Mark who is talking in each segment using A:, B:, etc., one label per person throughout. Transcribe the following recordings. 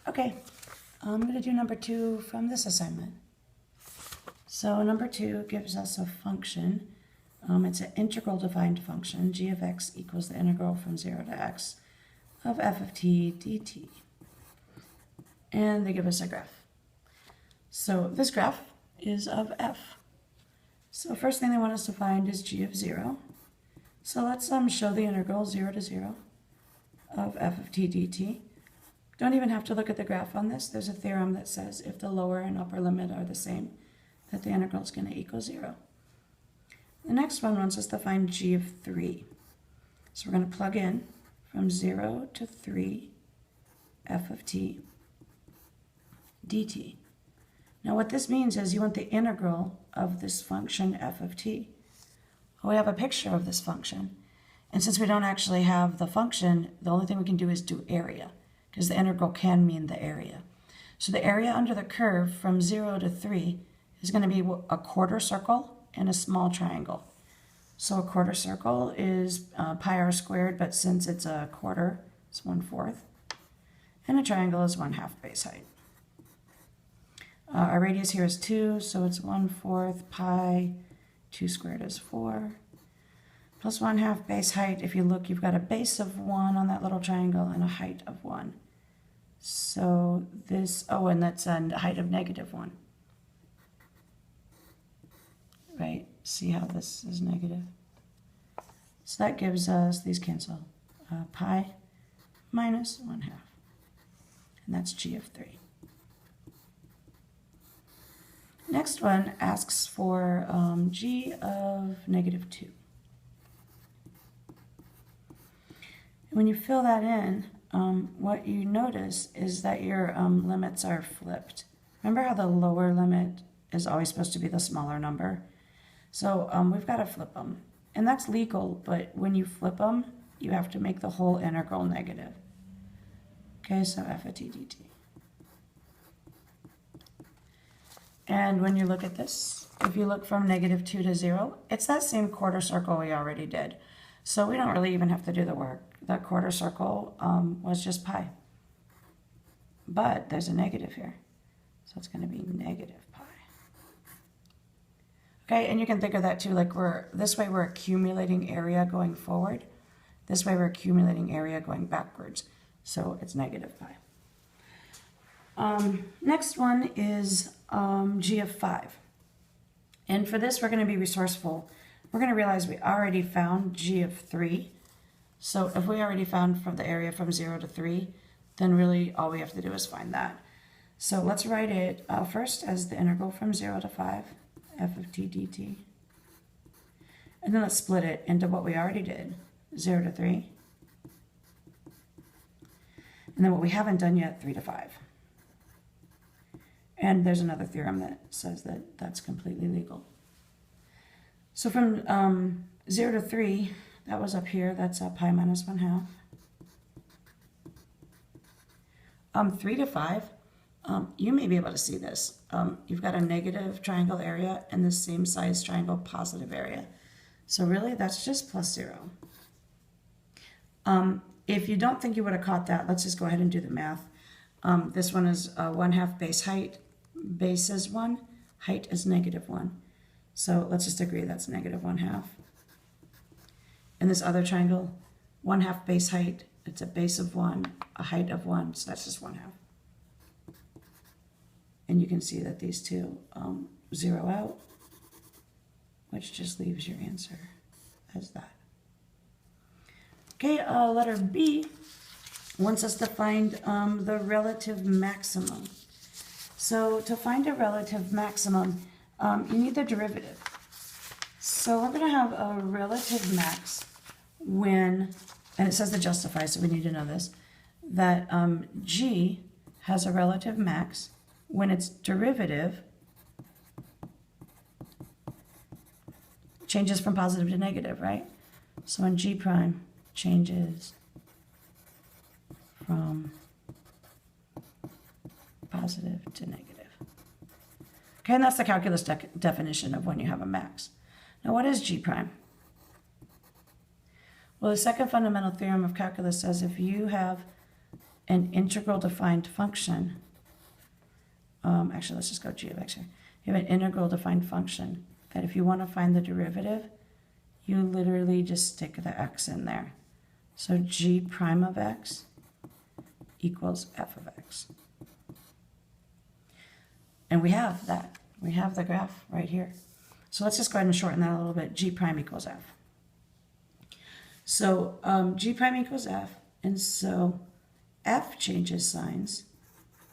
A: Okay, I'm going to do number 2 from this assignment. So number 2 gives us a function. It's an integral defined function, g of x equals the integral from 0 to x of f of t dt. And they give us a graph. So this graph is of f. So first thing they want us to find is g of 0. So let's show the integral 0 to 0 of f of t dt. Don't even have to look at the graph on this. There's a theorem that says if the lower and upper limit are the same, that the integral is going to equal 0. The next one wants us to find g of 3. So we're going to plug in from 0 to 3 f of t dt. Now what this means is you want the integral of this function f of t. Well, we have a picture of this function. And since we don't actually have the function, the only thing we can do is do area, because the integral can mean the area. So the area under the curve from 0 to 3 is going to be a quarter circle and a small triangle. So a quarter circle is pi r squared, but since it's a quarter, it's 1/4. And a triangle is 1/2 base height. Our radius here is 2, so it's 1/4 pi, 2 squared is 4, plus 1/2 base height. If you look, you've got a base of 1 on that little triangle and a height of 1. So this, oh, and that's a height of -1. Right, see how this is negative? So that gives us, these cancel, pi minus 1/2. And that's g of 3. Next one asks for g of -2. And when you fill that in, what you notice is that your limits are flipped. Remember how the lower limit is always supposed to be the smaller number? So we've got to flip them. And that's legal, but when you flip them, you have to make the whole integral negative. Okay, so f of t dt. And when you look at this, if you look from -2 to 0, it's that same quarter circle we already did. So we don't really even have to do the work. That quarter circle was just pi. But there's a negative here. So it's going to be negative pi. Okay, and you can think of that too, like this way we're accumulating area going forward. This way we're accumulating area going backwards. So it's negative pi. Next one is g of 5. And for this, we're going to be resourceful. We're going to realize we already found g of 3. So if we already found from the area from 0 to 3, then really all we have to do is find that. So let's write it first as the integral from 0 to 5, f of t dt. And then let's split it into what we already did, 0 to 3. And then what we haven't done yet, 3 to 5. And there's another theorem that says that that's completely legal. So from 0 to 3, that was up here, that's pi minus 1/2. 3 to 5, you may be able to see this. You've got a negative triangle area and the same size triangle positive area. So really, that's just plus 0. If you don't think you would have caught that, let's just go ahead and do the math. This one is 1/2 base height. Base is 1, height is -1. So let's just agree that's -1/2. And this other triangle, 1/2 base height, it's a base of 1, a height of 1, so that's just 1/2. And you can see that these two zero out, which just leaves your answer as that. Okay, letter B wants us to find the relative maximum. So to find a relative maximum, you need the derivative. So we're going to have a relative max when, and it says to justify, so we need to know this, that g has a relative max when its derivative changes from positive to negative, right? So when g prime changes from positive to negative. Okay, and that's the calculus definition of when you have a max. Now what is g prime? Well, the second fundamental theorem of calculus says if you have an integral defined function, actually let's just go g of x here. You have an integral defined function that if you want to find the derivative, you literally just stick the x in there. So g prime of x equals f of x. And we have that. We have the graph right here. So let's just go ahead and shorten that a little bit. G prime equals f. So g prime equals f, and so f changes signs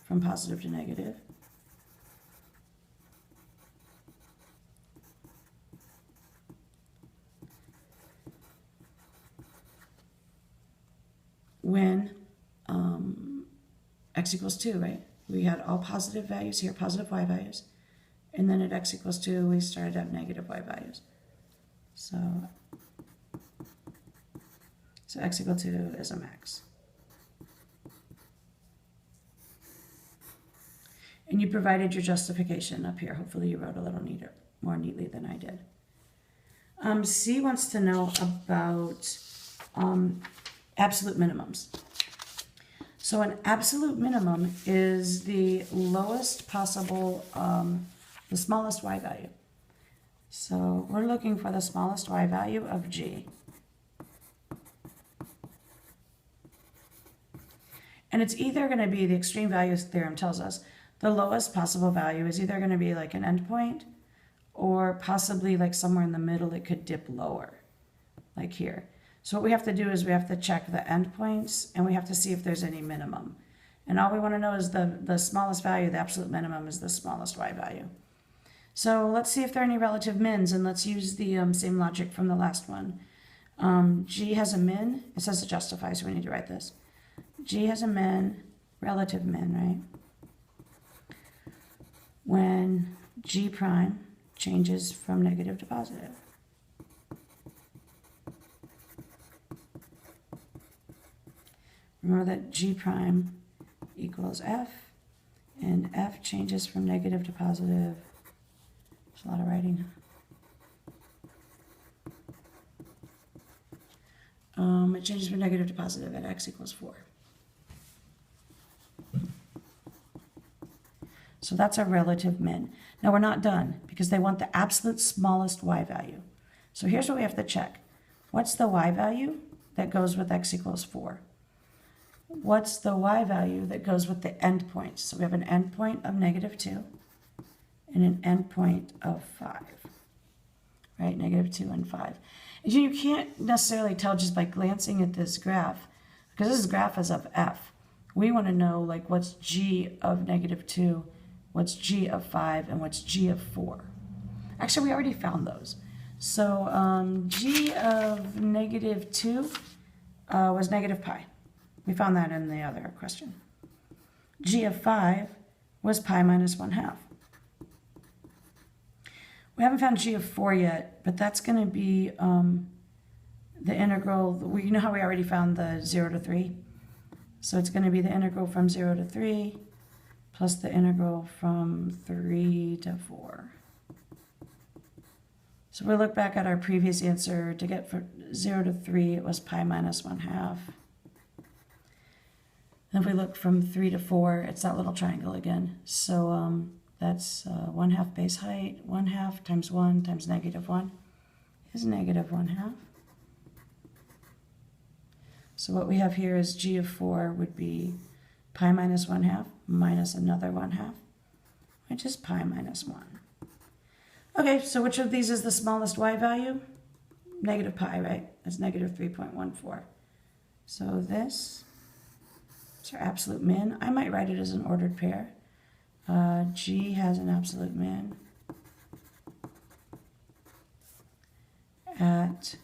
A: from positive to negative. When x equals 2, right? We had all positive values here, positive y values. And then at x equals 2, we started at negative y values. So x equal 2 is a max. And you provided your justification up here. Hopefully you wrote a little more neatly than I did. C wants to know about absolute minimums. So an absolute minimum is the lowest possible, the smallest y value. So we're looking for the smallest y value of g. And it's either going to be, the extreme values theorem tells us, the lowest possible value is either going to be like an endpoint or possibly like somewhere in the middle it could dip lower, like here. So what we have to do is we have to check the endpoints and we have to see if there's any minimum. And all we want to know is the smallest value, the absolute minimum is the smallest y value. So let's see if there are any relative mins, and let's use the same logic from the last one. G has a min, it says to justify, so we need to write this. G has a min, relative min, right? When G prime changes from negative to positive. Remember that G prime equals F, and F changes from negative to positive. There's a lot of writing. It changes from negative to positive at x equals 4. So that's a relative min. Now we're not done because they want the absolute smallest y value. So here's what we have to check. What's the y value that goes with x equals 4? What's the y value that goes with the endpoints? So we have an endpoint of negative 2 and an endpoint of 5, right? Negative 2 and 5. And you can't necessarily tell just by glancing at this graph, because this graph is of f. We want to know like what's g of negative 2, what's g of 5, and what's g of 4. Actually, we already found those. So g of negative 2 was negative pi. We found that in the other question. G of 5 was pi minus 1/2. We haven't found g of 4 yet, but that's going to be the integral. You know how we already found the 0 to 3? So it's going to be the integral from 0 to 3 plus the integral from 3 to 4. So we look back at our previous answer. To get from 0 to 3, it was pi minus 1/2. And if we look from 3 to 4, it's that little triangle again. So that's 1/2 base height. 1/2 times 1 times negative 1 is negative 1/2. So what we have here is g of 4 would be pi minus 1/2 minus another 1/2, which is pi minus 1. Okay, so which of these is the smallest y value? Negative pi, right? That's negative 3.14. So this is our absolute min. I might write it as an ordered pair. G has an absolute min at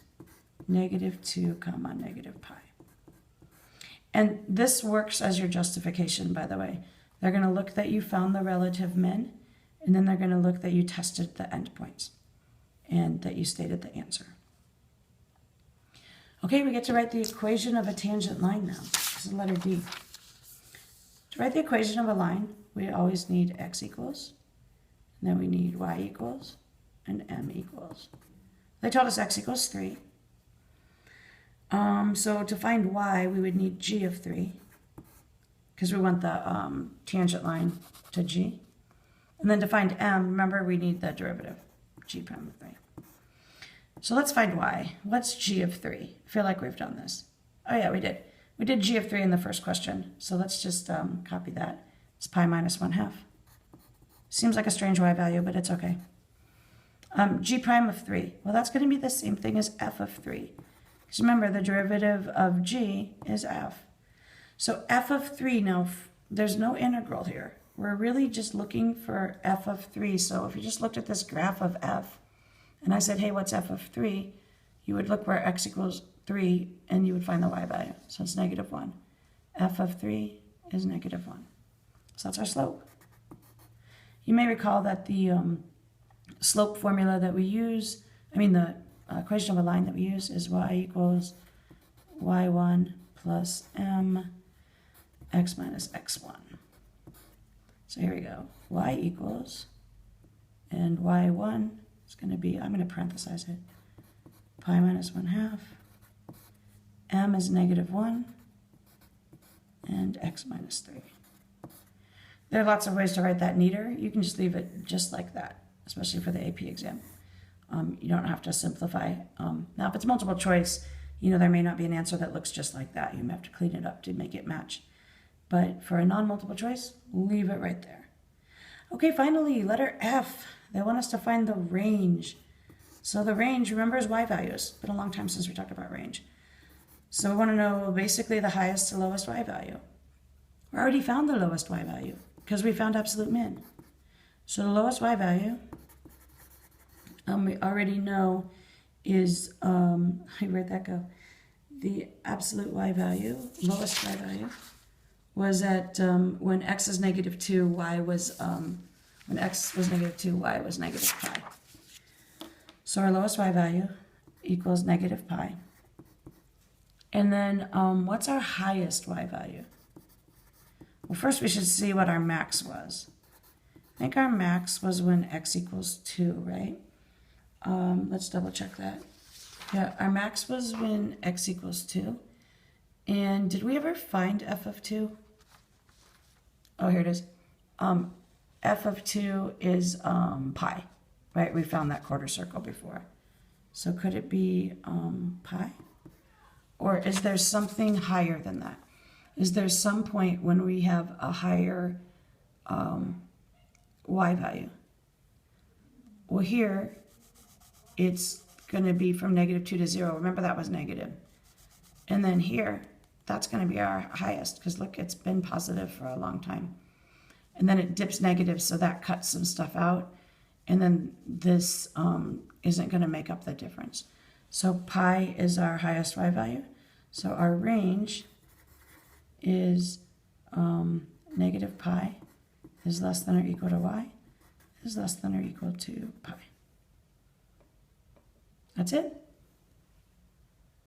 A: negative 2 comma negative pi. And this works as your justification, by the way. They're going to look that you found the relative min, and then they're going to look that you tested the endpoints and that you stated the answer. Okay, we get to write the equation of a tangent line now. This is letter D. To write the equation of a line, we always need x equals, and then we need y equals, and m equals. They told us x equals 3. So to find y, we would need g of 3. because we want the tangent line to g. And then to find m, remember we need the derivative, g prime of 3. So let's find y. What's g of 3? I feel like we've done this. Oh yeah, we did. We did g of 3 in the first question. So let's just copy that. It's pi minus 1/2. Seems like a strange y value, but it's okay. G prime of 3. Well, that's going to be the same thing as f of 3. Because remember, the derivative of g is f. So f of 3, now there's no integral here. We're really just looking for f of 3. So if you just looked at this graph of f, and I said, hey, what's f of 3? You would look where x equals 3, and you would find the y value. So it's -1. F of 3 is -1. So that's our slope. You may recall that the slope formula that we use, the equation of a line that we use is y equals y1 plus m x minus x1. So here we go. Y equals, and y1 is going to be, I'm going to parenthesize it, pi minus 1/2. M is -1, and x minus 3. There are lots of ways to write that neater. You can just leave it just like that, especially for the AP exam. You don't have to simplify. Now, if it's multiple choice, there may not be an answer that looks just like that. You may have to clean it up to make it match. But for a non-multiple choice, leave it right there. Okay, finally, letter F. They want us to find the range. So the range, remember, is y values. It's been a long time since we talked about range. So we want to know basically the highest to lowest y value. We already found the lowest y value because we found absolute min. So the lowest y value, we already know is, where'd that go? The absolute y value, lowest y value, was at when x is -2, y was, when x was -2, y was -pi. So our lowest y value equals -pi. And then what's our highest y value? Well, first we should see what our max was. I think our max was when x equals 2, right? Let's double check that. Yeah, our max was when x equals 2. And did we ever find f of 2? Oh, here it is. F of 2 is pi, right? We found that quarter circle before. So could it be pi? Or is there something higher than that? Is there some point when we have a higher y value? Well, here it's going to be from -2 to 0. Remember that was negative. And then here, that's going to be our highest because look, it's been positive for a long time. And then it dips negative, so that cuts some stuff out. And then this isn't going to make up the difference. So pi is our highest y value. So our range is -pi is less than or equal to y is less than or equal to pi. That's it.